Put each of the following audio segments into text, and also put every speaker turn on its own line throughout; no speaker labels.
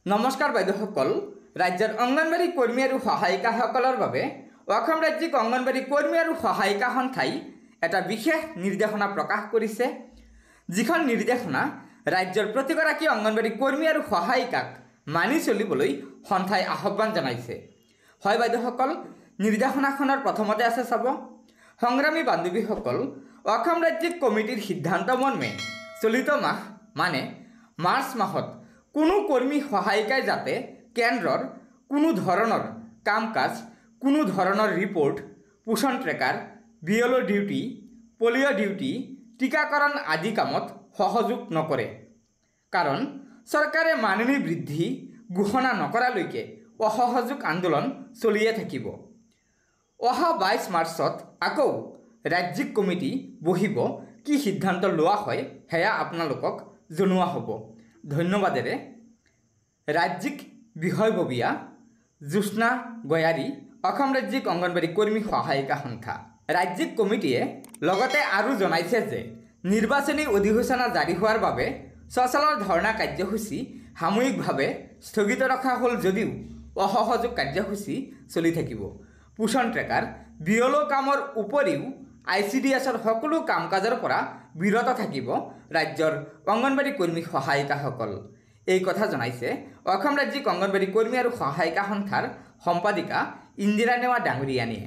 নমস্কাৰ বাইদেউসকল, ৰাজ্যৰ অংগনবাড়ী কৰ্মী আৰু সহায়িকাসকলৰ বাবে অসম ৰাজ্যিক অংগনবাড়ী কৰ্মী আৰু সহায়িকা সন্থাই এটা বিশেষ নিৰ্দেশনা প্ৰকাশ কৰিছে। যিখন নিৰ্দেশনা ৰাজ্যৰ প্ৰতিগৰাকী অংগনবাড়ী কৰ্মী আৰু সহায়িকাক মানি চলিবলৈ সন্থাই আহ্বান জনাইছে। হয় বাইদেউসকল, নিৰ্দেশনাখনৰ প্ৰথমতে আছে চাব, সংগ্ৰামী বান্ধৱীসকল, অসম ৰাজ্যিক কমিটিৰ সিদ্ধান্ত মৰ্মে চলিত মাহ মানে মাৰ্চ মাহত কোনো কৰ্মী সহায়িকাই যাতে কেন্দ্ৰৰ কোনো ধৰণৰ কাম কাজ, কোনো ধৰণৰ report, Poshan tracker, BLO' duty, polio' duty, টীকাকৰণ আদি কামত সহযোগ নকৰে। কাৰণ চৰকাৰে মাননি বৃদ্ধি ঘোষণা নকৰালৈকে অসহযোগ আন্দোলন চলিয়ে থাকিব। অহা 22 মাৰ্চত আকৌ ৰাজ্যিক কমিটি বহিব, কি সিদ্ধান্ত লোৱা হয় সেয়া আপোনালোকক জনোৱা হ'ব। ধন্যবাদেৰে ৰাজ্যিক বিষয়ববীয়া জ্যোৎস্না গয়াৰী, অসম ৰাজ্যিক অংগনবাড়ী কৰ্মী সহায়িকা সন্থা। ৰাজ্যিক কমিটিয়ে লগতে আৰু জনাইছে যে নিৰ্বাচনী অধিসূচনা জাৰি হোৱাৰ বাবে সচলৰ ধৰ্ণা কাৰ্যসূচী সাময়িকভাৱে স্থগিত ৰখা হ'ল যদিও অসহযোগ কাৰ্যসূচী চলি থাকিব। পোষণ ট্ৰেকাৰ, বিএলঅ' কামৰ উপৰিও ICDSৰ সকলো কাম কাজৰ পৰা বিৰত থাকিব ৰাজ্যৰ অংগনবাড়ী কৰ্মী সহায়িকাসকল। এই কথা জনাইছে অসম ৰাজ্যিক অংগনবাড়ী কৰ্মী আৰু সহায়িকা সন্থাৰ সম্পাদিকা ইন্দিৰা নেওয়া ডাঙৰীয়ানীয়ে।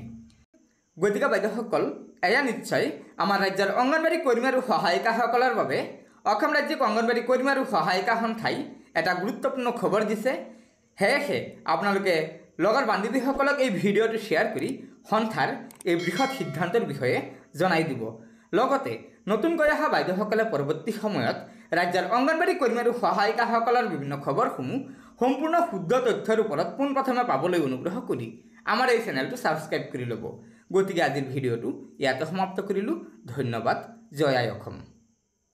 গতিকে বাইদেউসকল, এয়া নিশ্চয় আমাৰ ৰাজ্যৰ অংগনবাড়ী কৰ্মী আৰু সহায়িকাসকলৰ বাবে অসম ৰাজ্যিক অংগনবাড়ী কৰ্মী আৰু সহায়িকা সন্থাই এটা গুৰুত্বপূৰ্ণ খবৰ দিছে। সেয়েহে আপোনালোকে লগৰ বান্ধৱীসকলক এই ভিডিঅ'টো শ্বেয়াৰ কৰি সন্থাৰ এই বৃহৎ সিদ্ধান্তৰ বিষয়ে জনাই দিব। লগতে নতুনকৈ অহা বাইদেউসকলে পৰৱৰ্তী সময়ত ৰাজ্যৰ অংগনবাড়ী কৰ্মী আৰু সহায়িকাসকলৰ বিভিন্ন খবৰসমূহ সম্পূৰ্ণ শুদ্ধ তথ্যৰ ওপৰত পোনপ্ৰথমে পাবলৈ অনুগ্ৰহ কৰি আমাৰ এই চেনেলটো ছাবস্ক্ৰাইব কৰি ল'ব। গতিকে আজিৰ ভিডিঅ'টো ইয়াতে সমাপ্ত কৰিলোঁ। ধন্যবাদ। জয় আই অসম।